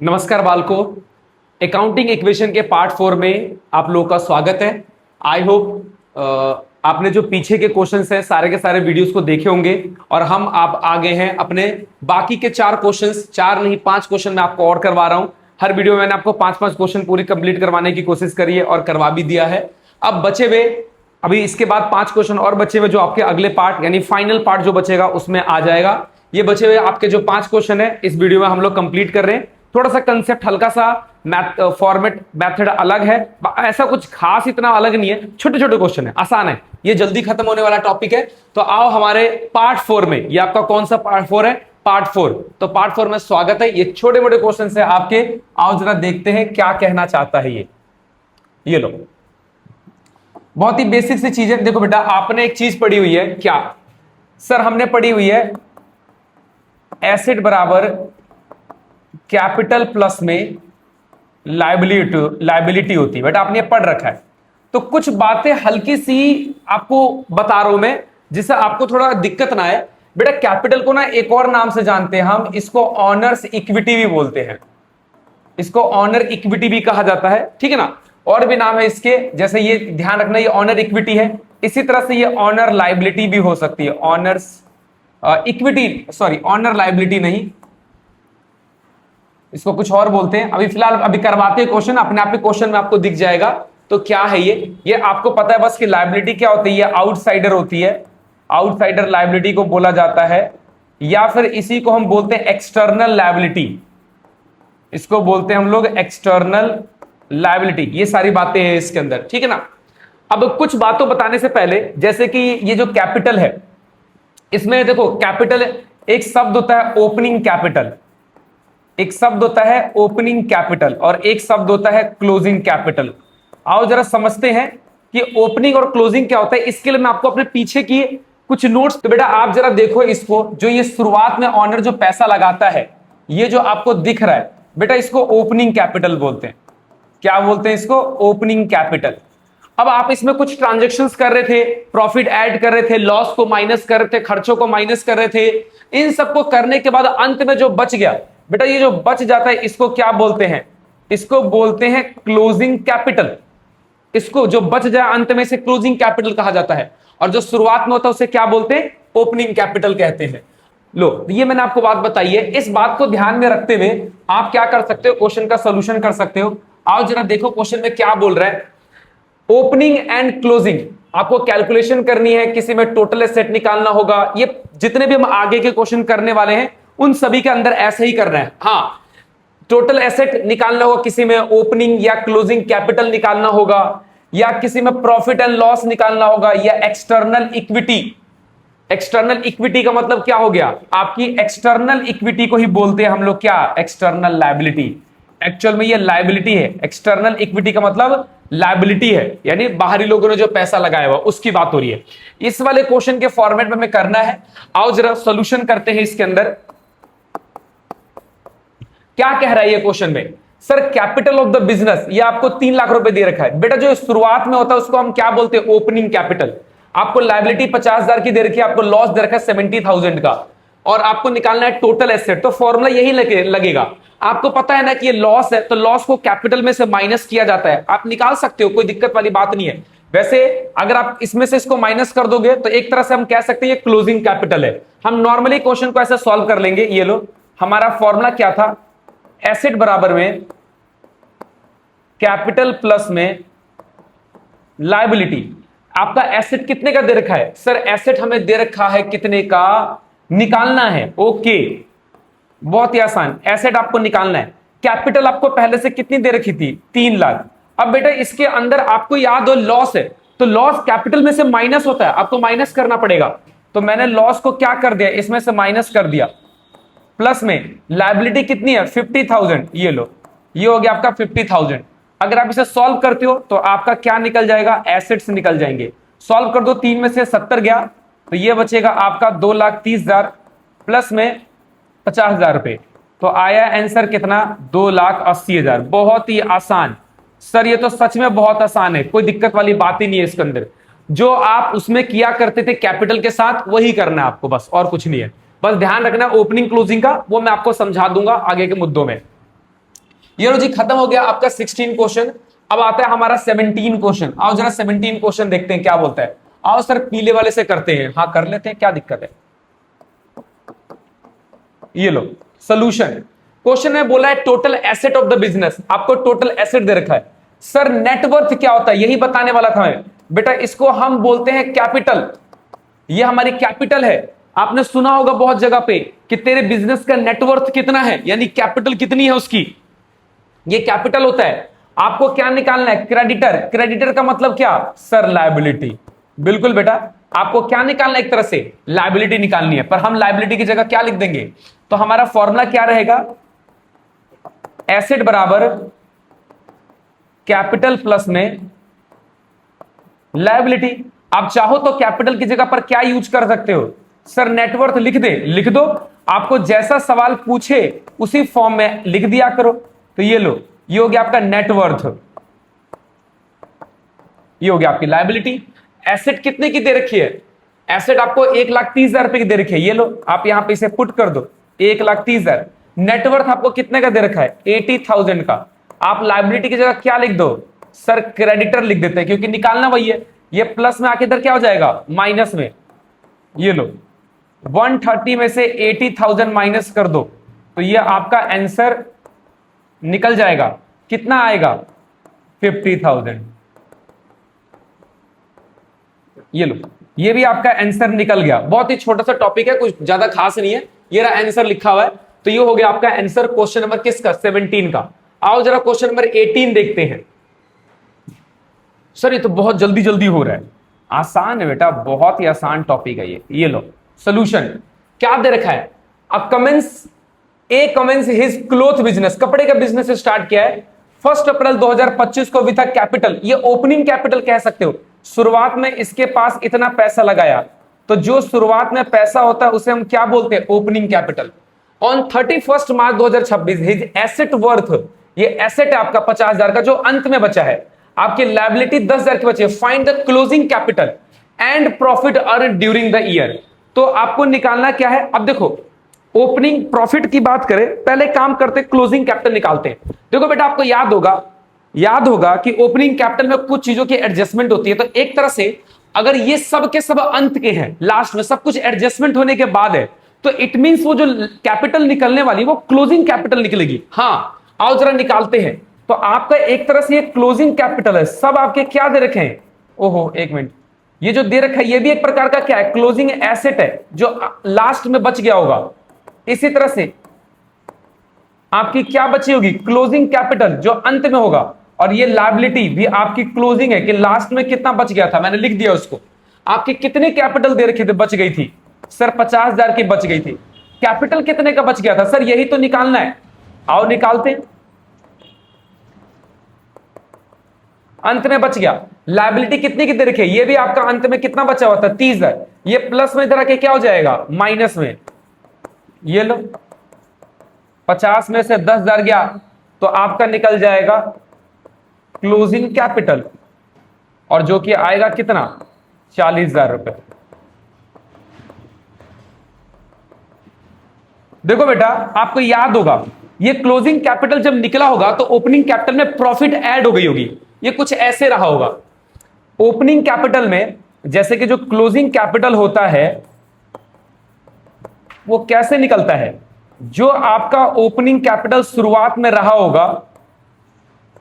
नमस्कार बालको, accounting equation के part 4 में आप लोगों का स्वागत है। आई होप आपने जो पीछे के क्वेश्चंस हैं सारे के सारे वीडियोस को देखे होंगे और हम आप आ गए हैं अपने बाकी के 4 क्वेश्चंस, 4 नहीं 5 क्वेश्चन मैं आपको और करवा रहा हूं। हर वीडियो में मैंने आपको 5-5 क्वेश्चन पूरी कंप्लीट करवाने की कोशिश करी है और करवा भी दिया है। अब बचे हुए अभी इसके बाद 5 क्वेश्चन और बचे हुए जो आपके अगले पार्ट यानी फाइनल पार्ट जो बचेगा उसमें आ जाएगा। ये बचे हुए आपके जो 5 क्वेश्चन है इस वीडियो में हम लोग कंप्लीट कर रहे हैं। थोड़ा सा कंसेप्ट हल्का सा फॉर्मेट मेथड अलग है, ऐसा कुछ खास इतना अलग नहीं है, छोटे छोटे क्वेश्चन है, आसान है, ये जल्दी खत्म होने वाला टॉपिक है। तो आओ हमारे पार्ट 4 में, ये आपका कौन सा पार्ट 4 है? पार्ट 4। तो पार्ट 4 में स्वागत है। ये छोटे मोटे क्वेश्चन है आपके, आओ जरा देखते हैं क्या कहना चाहता है ये लो, बहुत ही बेसिक सी चीज है। देखो बेटा, आपने एक चीज पढ़ी हुई है, क्या सर? हमने पढ़ी हुई है एसेट बराबर कैपिटल प्लस में लायबिलिटी होती है। बेटा आपने ये पढ़ रखा है। तो कुछ बातें हल्की सी आपको बता रहा हूं मैं, जिससे आपको थोड़ा दिक्कत ना आए। बेटा कैपिटल को ना एक और नाम से जानते हैं हम, इसको ऑनर्स इक्विटी भी बोलते हैं, इसको ऑनर इक्विटी भी कहा जाता है, ठीक है ना। और भी नाम है इसके, जैसे ये ध्यान रखना ये ऑनर इक्विटी है, इसी तरह से ये ऑनर लायबिलिटी भी हो सकती है। Owners equity, sorry owner liability नहीं, इसको कुछ और बोलते हैं। अभी फिलहाल अभी करवाते हैं क्वेश्चन, अपने आप ही क्वेश्चन में आपको दिख जाएगा। तो क्या है ये आपको पता है बस कि लायबिलिटी क्या होती है? ये आउटसाइडर होती है, आउटसाइडर लायबिलिटी को बोला जाता है, या फिर इसी को हम बोलते हैं एक्सटर्नल लायबिलिटी, इसको बोलते हैं हम लोग एक्सटर्नल लायबिलिटी। ये सारी बातें हैं इसके अंदर, ठीक है ना। अब कुछ बातों बताने से पहले, जैसे कि ये जो कैपिटल है, इसमें देखो कैपिटल एक शब्द होता है ओपनिंग कैपिटल, एक शब्द होता है ओपनिंग कैपिटल और एक शब्द होता है क्लोजिंग कैपिटल। आओ जरा समझते हैं कि ओपनिंग और क्लोजिंग क्या होता है। इसके लिए मैं आपको अपने पीछे की कुछ नोट्स, तो बेटा आप जरा देखो इसको, जो ये शुरुआत में ऑनर जो पैसा लगाता है, ये जो आपको दिख रहा है बेटा, इसको ओपनिंग कैपिटल बोलते हैं। क्या बोलते हैं इसको? Opening capital. अब आप इसमें कुछ ट्रांजेक्शन्स कर रहे थे, प्रॉफिट ऐड कर रहे थे, लॉस को माइनस कर रहे थे, खर्चों को माइनस कर रहे थे। इन सबको करने के बाद अंत में जो बच गया बेटा, ये जो बच जाता है इसको क्या बोलते हैं? इसको बोलते हैं क्लोजिंग कैपिटल। इसको जो बच जाए अंत में से क्लोजिंग कैपिटल कहा जाता है, और जो शुरुआत में होता है उसे क्या बोलते हैं? ओपनिंग कैपिटल कहते हैं। लो, ये मैंने आपको बात बताई है। इस बात को ध्यान में रखते हुए आप क्या कर सकते हो? क्वेश्चन का सोल्यूशन कर सकते हो। आओ जरा देखो क्वेश्चन में क्या बोल रहा है। ओपनिंग एंड क्लोजिंग आपको कैलकुलेशन करनी है, किसी में टोटल एसेट निकालना होगा। ये जितने भी हम आगे के क्वेश्चन करने वाले हैं उन सभी के अंदर ऐसे ही करना है। हाँ, टोटल एसेट निकालना होगा, किसी में ओपनिंग या क्लोजिंग कैपिटल निकालना होगा, या किसी में प्रॉफिट एंड लॉस निकालना होगा, या एक्सटर्नल इक्विटी। एक्सटर्नल इक्विटी का मतलब क्या हो गया? आपकी एक्सटर्नल इक्विटी को ही बोलते हैं हम लोग क्या? External liability. एक्चुअल में ये लायबिलिटी है, एक्सटर्नल इक्विटी का मतलब लायबिलिटी है, यानी बाहरी लोगों ने जो पैसा लगाया हुआ उसकी बात हो रही है। इस वाले क्वेश्चन के फॉर्मेट में हमें करना है। आओ जरा सॉल्यूशन करते हैं इसके अंदर। क्या कह रहा है ये क्वेश्चन में? Sir capital of the business, ये आपको 3 लाख रुपए दे रखा है। बेटा जो शुरुआत में होता है उसको हम क्या बोलते हैं? Opening capital. आपको लायबिलिटी 50,000 की दे रखी है, आपको लॉस दे रखा है 70,000 का, और आपको निकालना है टोटल एसेट। तो फॉर्मूला यही लगेगा। आपको पता है ना कि ये लॉस है, तो लॉस को कैपिटल में से माइनस किया जाता है। आप निकाल सकते हो, कोई दिक्कत वाली बात नहीं है। वैसे अगर आप इसमें से इसको माइनस कर दोगे तो एक तरह से हम कह सकते हैं ये क्लोजिंग कैपिटल है। हम नॉर्मली क्वेश्चन को ऐसे सॉल्व कर लेंगे। ये लो, हमारा फॉर्मूला क्या था? एसेट बराबर में कैपिटल प्लस में लायबिलिटी। आपका एसेट कितने का दे रखा है? सर एसेट हमें दे रखा है कितने का, निकालना है। ओके, बहुत ही आसान, एसेट आपको निकालना है। कैपिटल आपको पहले से कितनी दे रखी थी? 3 लाख। अब बेटा इसके अंदर आपको याद हो लॉस है, तो लॉस कैपिटल में से माइनस होता है, आपको माइनस करना पड़ेगा। तो मैंने लॉस को क्या कर दिया? इसमें से माइनस कर दिया। प्लस में लायबिलिटी कितनी है? 50,000। ये लो, ये हो गया आपका 50,000। अगर आप इसे सॉल्व करते हो तो आपका क्या निकल जाएगा? एसेट्स निकल जाएंगे। सॉल्व कर दो, 3 में से 70 गया, तो ये बचेगा आपका 2,30,000 प्लस में 50,000 रुपए। तो आया आंसर कितना? 2,80,000। बहुत ही आसान सर, ये तो सच में बहुत आसान है, कोई दिक्कत वाली बात ही नहीं है इसके अंदर। जो आप उसमें किया करते थे कैपिटल के साथ वही करना है आपको, बस और कुछ नहीं है। बस ध्यान रखना ओपनिंग क्लोजिंग का, वो मैं आपको समझा दूंगा आगे के मुद्दों में। ये लो जी, खत्म हो गया आपका 16 क्वेश्चन। अब आता है हमारा 17 क्वेश्चन। आओ जरा 17 क्वेश्चन देखते हैं क्या बोलता है। आओ सर पीले वाले से करते हैं। हाँ कर लेते हैं, क्या दिक्कत है। ये लो सोल्यूशन। क्वेश्चन में बोला है total asset of the business. आपको टोटल एसेट दे रखा है। सर नेटवर्थ क्या होता है यही बताने वाला था मैं। बेटा इसको हम बोलते हैं कैपिटल। ये हमारी कैपिटल है। आपने सुना होगा बहुत जगह पे कि तेरे बिजनेस का नेटवर्थ कितना है, यानी कैपिटल कितनी है उसकी, ये कैपिटल होता है। आपको क्या निकालना है, क्रेडिटर। क्रेडिटर का मतलब क्या सर, लायबिलिटी। बिल्कुल बेटा, आपको क्या निकालना है, एक तरह से लायबिलिटी निकालनी है। पर हम लायबिलिटी की जगह क्या लिख देंगे, तो हमारा फॉर्मूला क्या रहेगा, एसेट बराबर कैपिटल प्लस में लायबिलिटी। आप चाहो तो कैपिटल की जगह पर क्या यूज कर सकते हो, सर नेटवर्थ लिख दे, लिख दो। आपको जैसा सवाल पूछे उसी फॉर्म में लिख दिया करो। तो ये लो, ये हो गया आपका नेटवर्थ, ये हो गया आपकी लायबिलिटी। एसेट कितने की दे रखी है, एसेट आपको 1,30,000 रुपए की दे रखी है। ये लो आप यहां पे इसे पुट कर दो, 1,30,000। नेटवर्थ आपको कितने का दे रखा है, 80,000 का। आप लायबिलिटी की जगह क्या लिख दो, सर क्रेडिटर लिख देते हैं, क्योंकि निकालना वही है। ये प्लस में आके इधर क्या हो जाएगा, माइनस में। ये लो 130 में से 80,000 माइनस कर दो, तो ये आपका आंसर निकल जाएगा। कितना आएगा, 50,000। ये लो, ये भी आपका आंसर निकल गया। बहुत ही छोटा सा टॉपिक है, कुछ ज्यादा खास नहीं है। ये रहा आंसर लिखा हुआ है। तो ये हो गया आपका आंसर क्वेश्चन नंबर किसका, 17 का। आओ जरा क्वेश्चन नंबर 18 देखते हैं। सर ये तो बहुत जल्दी जल्दी हो रहा है। आसान है बेटा, बहुत ही आसान टॉपिक है ये। ये लो सोल्यूशन। क्या दे रखा है, ए कमेंस हिज क्लोथ बिजनेस। कपड़े का बिजनेस स्टार्ट किया है 1 अप्रैल 2025 को विद कैपिटल। ये ओपनिंग कैपिटल कह सकते हो। शुरुआत में इसके पास इतना पैसा लगाया, तो जो शुरुआत में पैसा होता है उसे हम क्या बोलते हैं, opening capital. On 31 March 2026 his asset worth, ये एसेट है आपका 50,000 का जो अंत में बचा है। आपकी लायबिलिटी 10,000 की बची है। Find the closing capital and profit earn during the year. तो आपको निकालना क्या है, अब देखो ओपनिंग प्रॉफिट की बात करें, पहले काम करते क्लोजिंग कैपिटल निकालते हैं। देखो बेटा आपको याद होगा कि ओपनिंग कैपिटल में कुछ चीजों की एडजस्टमेंट होती है। तो एक तरह से अगर ये सब के सब अंत के हैं, लास्ट में सब कुछ एडजस्टमेंट होने के बाद है, तो इट मींस वो जो कैपिटल निकलने वाली वो क्लोजिंग कैपिटल निकलेगी। हाँ आओ जरा निकालते हैं। तो आपका एक तरह से ये क्लोजिंग कैपिटल है। सब आपके क्या दे रखे हैं, ओहो एक मिनट, ये जो दे रखा है ये भी एक प्रकार का क्या है, क्लोजिंग एसेट है जो लास्ट में बच गया होगा। इसी तरह से आपकी क्या बची होगी, क्लोजिंग कैपिटल जो अंत में होगा। और ये लायबिलिटी भी आपकी क्लोजिंग है कि लास्ट में कितना बच गया था, मैंने लिख दिया उसको। आपकी कितने कैपिटल दे रखी थी, बच गई थी सर 50,000 की बच गई थी। कैपिटल कितने का बच गया था, सर यही तो निकालना है। आओ निकालते। अंत में बच गया। लायबिलिटी कितनी की दे रखी है, ये भी आपका अंत में कितना बचा हुआ था, 30,000। ये प्लस में इधर आके क्या हो जाएगा, माइनस में। ये लो 50 में से 10,000 गया, तो आपका निकल जाएगा क्लोजिंग कैपिटल, और जो कि आएगा कितना, 40,000 रुपए। देखो बेटा आपको याद होगा ये क्लोजिंग कैपिटल जब निकला होगा तो ओपनिंग कैपिटल में प्रॉफिट ऐड हो गई होगी। ये कुछ ऐसे रहा होगा। ओपनिंग कैपिटल में जैसे कि जो क्लोजिंग कैपिटल होता है वो कैसे निकलता है, जो आपका ओपनिंग कैपिटल शुरुआत में रहा होगा,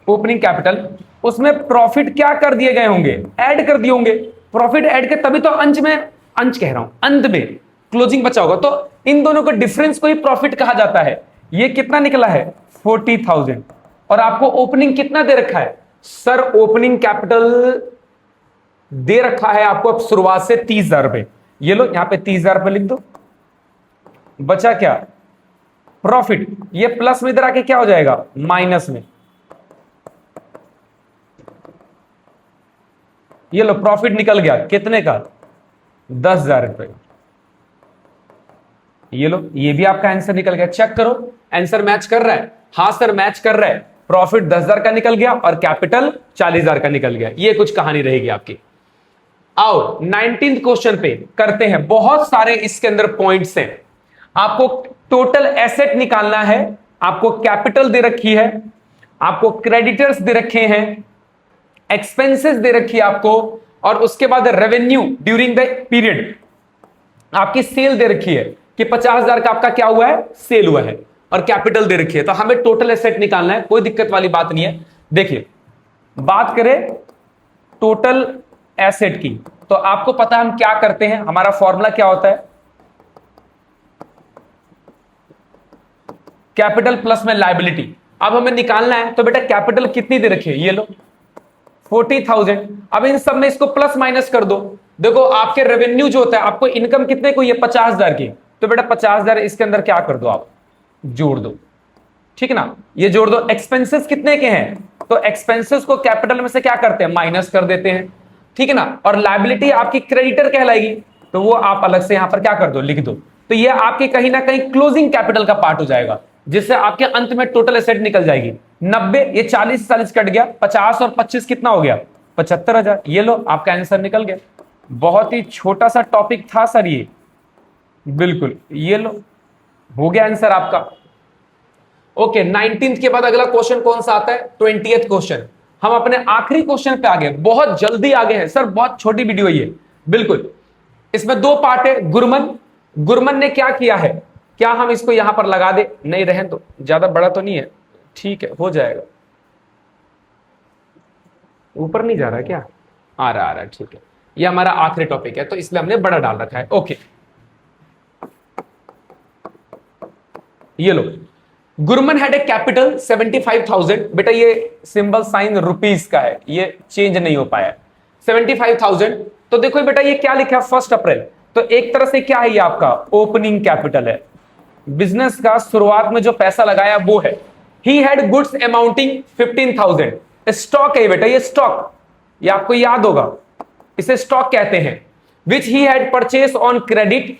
ओपनिंग कैपिटल उसमें प्रॉफिट क्या कर दिए गए होंगे, ऐड कर दिए होंगे। प्रॉफिट ऐड के तभी तो अंत में क्लोजिंग बचा होगा। तो इन दोनों के डिफरेंस को ही प्रॉफिट कहा जाता है। ये कितना निकला है, 40,000। और आपको ओपनिंग कितना दे रखा है, सर ओपनिंग कैपिटल दे रखा है आपको अब शुरुआत से 30,000 रुपए। ये लो यहां पे 30,000 रुपए लिख दो। बचा क्या, प्रॉफिट। ये प्लस में इधर आके क्या हो जाएगा, माइनस में। ये लो प्रॉफिट निकल गया कितने का, 10,000 रुपए। ये लो ये भी आपका आंसर निकल गया। चेक करो आंसर मैच कर रहा है, हाँ सर मैच कर रहा है। प्रॉफिट 10,000 का निकल गया और कैपिटल 40,000 का निकल गया। ये कुछ कहानी रहेगी आपकी। आओ 19th क्वेश्चन पे करते हैं। बहुत सारे इसके अंदर पॉइंट्स हैं। आपको टोटल एसेट निकालना है, आपको कैपिटल दे रखी है, आपको क्रेडिटर्स दे रखे हैं, एक्सपेंसेस दे रखी है आपको, और उसके बाद रेवेन्यू ड्यूरिंग द पीरियड, आपकी सेल दे रखी है कि 50,000 का आपका क्या हुआ है, सेल हुआ है, और कैपिटल दे रखी है। तो हमें टोटल एसेट निकालना है, कोई दिक्कत वाली बात नहीं है। देखिए बात करें टोटल एसेट की, तो आपको पता है हम क्या करते हैं, हमारा फॉर्मूला क्या होता है, कैपिटल प्लस में लायबिलिटी। अब हमें निकालना है, तो बेटा कैपिटल कितनी दे रखी है, ये लो 40,000। अब इन सब में इसको प्लस माइनस कर दो। देखो आपके रेवेन्यू जो होता है, आपको इनकम कितने को, ये 50,000 की, तो बेटा 50,000 इसके अंदर क्या कर दो, आप जोड़ दो, ठीक है ना, ये जोड़ दो। एक्सपेंसेस कितने के हैं, तो एक्सपेंसेस को कैपिटल में से क्या करते हैं, माइनस कर देते हैं, ठीक है ना। और लायबिलिटी आपकी क्रेडिटर कहलाएगी, तो वो आप अलग से यहां पर क्या कर दो, लिख दो। तो ये आपके कहीं ना कहीं क्लोजिंग कैपिटल का पार्ट हो जाएगा, जिससे आपके अंत में टोटल एसेट निकल जाएगी 90। ये 40 कट गया, 50 और 25 कितना हो गया, 75,000। ये लो आपका आंसर निकल गया। बहुत ही छोटा सा टॉपिक था सर ये, बिल्कुल, ये लो हो गया आंसर आपका। ओके 19th के बाद अगला क्वेश्चन कौन सा आता है, 20th क्वेश्चन। हम अपने आखिरी क्वेश्चन पे आगे, बहुत जल्दी आगे हैं सर, बहुत छोटी वीडियो ये, बिल्कुल। इसमें दो पार्ट है। गुरमन ने क्या किया है, क्या हम इसको यहां पर लगा दे, नहीं रहें तो, ज्यादा बड़ा तो नहीं है, ठीक है हो जाएगा। ऊपर नहीं जा रहा क्या, आ रहा, ठीक है। ये हमारा आखिरी टॉपिक है, तो इसलिए हमने बड़ा डाल रखा है। ओके ये लो, गुरमन हैड ए कैपिटल 75,000। बेटा ये सिंबल साइन रुपीस का है, ये चेंज नहीं हो पाया, 75,000। तो देखो बेटा ये क्या लिखा है, 1 अप्रैल, तो एक तरह से क्या है, ये आपका ओपनिंग कैपिटल है, बिजनेस का शुरुआत में जो पैसा लगाया वो है। He had goods amounting 15,000। Stock है बेटा, ये स्टॉक, ये आपको याद होगा, इसे स्टॉक कहते हैं। Which he had purchase on credit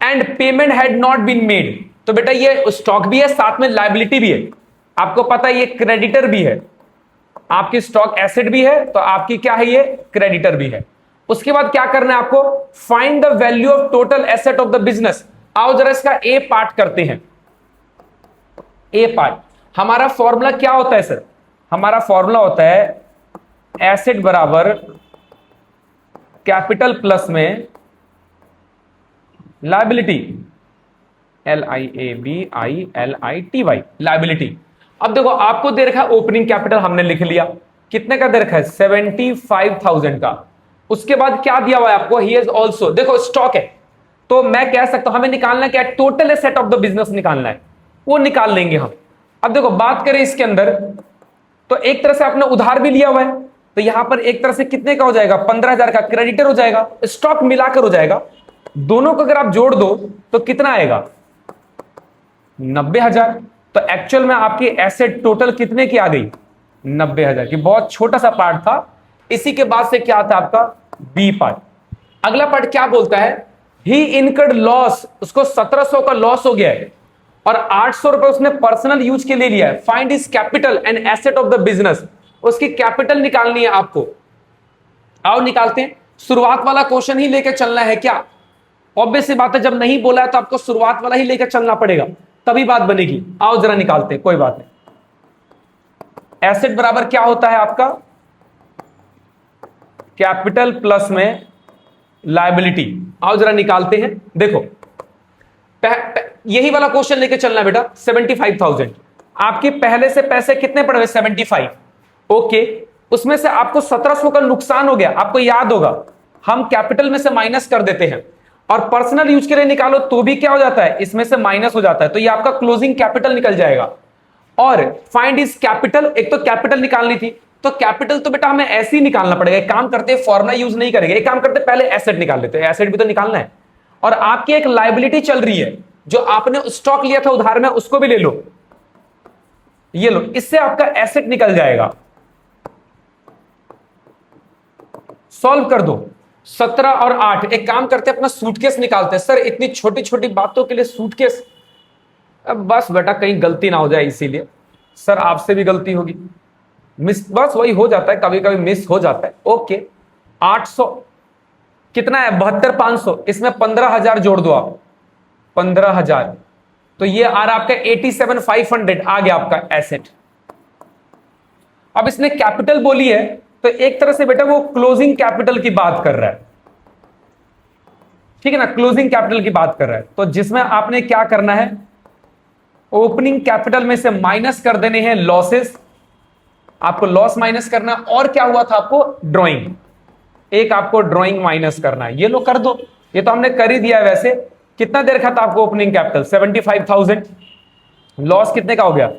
and payment had not been made. तो बेटा ये स्टॉक भी है, साथ में लायबिलिटी भी है। आपको पता है ये क्रेडिटर भी है, आपकी स्टॉक एसेट भी है, तो आपकी क्या है, ये क्रेडिटर भी है। उसके बाद क्या करना है आपको, find the value of total asset of the business. आओ जरा इसका ए पार्ट करते हैं। ए पार्ट, हमारा फॉर्मूला क्या होता है सर, हमारा फॉर्मूला होता है एसेट बराबर कैपिटल प्लस में लायबिलिटी, LIABILITY, लायबिलिटी। अब देखो आपको दे रखा है ओपनिंग कैपिटल, हमने लिख लिया, कितने का दे रखा है, 75,000 का। उसके बाद क्या दिया हुआ है आपको, ही हैज ऑल्सो, देखो स्टॉक है, तो मैं कह सकता हूं हमें निकालना क्या है, total asset of the business निकालना है, वो निकाल लेंगे हम। अब देखो बात करें इसके अंदर, तो एक तरह से आपने उधार भी लिया हुआ है, तो यहां पर एक तरह से कितने का हो जाएगा, 15,000 का क्रेडिटर हो जाएगा, स्टॉक मिलाकर हो जाएगा। दोनों को अगर आप जोड़ दो तो कितना आएगा, 90,000। तो एक्चुअल में आपकी एसेट टोटल कितने की आ गई, 90,000 की। बहुत छोटा सा पार्ट था। इसी के बाद से क्या आता है आपका बी पार्ट। अगला पार्ट क्या बोलता है, ही इनकर्ड लॉस, उसको 1700 का लॉस हो गया है और 800 रुपए उसने पर्सनल यूज के लिए लिया है। Find his capital and asset of the business, उसकी कैपिटल निकालनी है आपको। आओ निकालते हैं। शुरुआत वाला क्वेश्चन ही लेकर चलना है क्या, ऑब्वियस सी बात है, जब नहीं बोला है तो आपको शुरुआत वाला ही लेकर चलना पड़ेगा, तभी बात बनेगी। आओ जरा निकालते हैं, कोई बात नहीं। एसेट बराबर क्या होता है आपका, कैपिटल प्लस में लायबिलिटी। आओ जरा निकालते हैं। देखो यही वाला क्वेश्चन लेके चलना बेटा। 75,000 आपके पहले से पैसे कितने पड़े हुए, 75। ओके, उसमें से आपको 1700 का नुकसान हो गया। आपको याद होगा हम कैपिटल में से माइनस कर देते हैं, और पर्सनल यूज के लिए निकालो तो भी क्या हो जाता है, इसमें से माइनस हो जाता है, तो ये आपका क्लोजिंग कैपिटल निकल जाएगा। और फाइंड इज कैपिटल, एक तो कैपिटल निकालनी थी, तो कैपिटल तो बेटा हमें ऐसे ही निकालना पड़ेगा। एक काम करते हैं, फॉर्मूला यूज नहीं करेंगे, एक काम करते पहले एसेट निकाल लेते हैं, एसेट भी तो निकालना है। और आपकी एक लायबिलिटी चल रही है, जो आपने स्टॉक लिया था उधार में, उसको भी ले लो, ये लो, इससे आपका एसेट निकल जाएगा। सॉल्व कर दो। 17 और 8, एक काम करते हैं अपना सूटकेस निकालते हैं। सर इतनी छोटी छोटी बातों के लिए सूटकेस, अब बस बेटा कहीं गलती ना हो जाए, इसीलिए सर आपसे भी गलती होगी, मिस बस वही हो जाता है, कभी कभी मिस हो जाता है। ओके 800 कितना है, 72,500, इसमें 15,000 जोड़ दो आप, 15,000, तो ये आ रहा आपका 87,500 आ गया आपका एसेट। अब इसने कैपिटल बोली है तो एक तरह से बेटा वो क्लोजिंग कैपिटल की बात कर रहा है, ठीक है ना, क्लोजिंग कैपिटल की बात कर रहा है। तो जिसमें आपने क्या करना है, ओपनिंग कैपिटल में से माइनस कर देने हैं लॉसेस, आपको लॉस माइनस करना। और क्या हुआ था, आपको ड्राइंग, एक आपको ड्राइंग माइनस करना है। ये लो कर दो, ये तो हमने कर ही दिया है। वैसे कितना दे रखा था आपको ओपनिंग कैपिटल 75,000, लॉस कितने का हो गया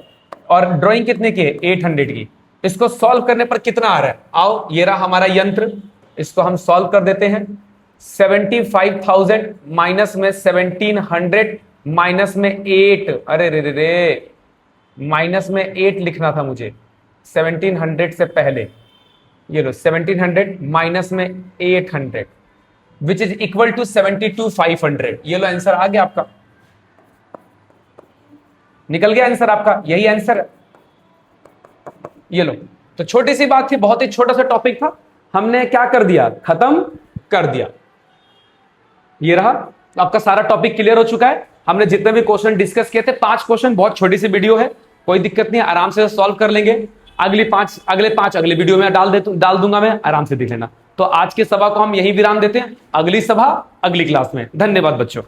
और ड्राइंग कितने की है 800 की। इसको सॉल्व करने पर कितना आ रहा है, आओ ये रहा हमारा यंत्र, इसको हम सॉल्व कर देते हैं। 75,000 माइनस में 1700 माइनस में 8, अरे रे रे रे, माइनस में 8 लिखना था मुझे 1700 से पहले। ये लो 1700 माइनस में 800 विच इज इक्वल टू 72,500। ये लो आंसर आ गया आपका, निकल गया आंसर आपका, यही आंसर है। ये लो, तो छोटी सी बात थी, बहुत ही छोटा सा टॉपिक था, हमने क्या कर दिया, खत्म कर दिया। ये रहा आपका सारा टॉपिक क्लियर हो चुका है। हमने जितने भी क्वेश्चन डिस्कस किए थे, 5 क्वेश्चन, बहुत छोटी सी वीडियो है, कोई दिक्कत नहीं, आराम से सॉल्व कर लेंगे। अगले पांच अगले वीडियो में डाल दूंगा मैं, आराम से देख लेना। तो आज की सभा को हम यही विराम देते हैं, अगली सभा अगली क्लास में। धन्यवाद बच्चों।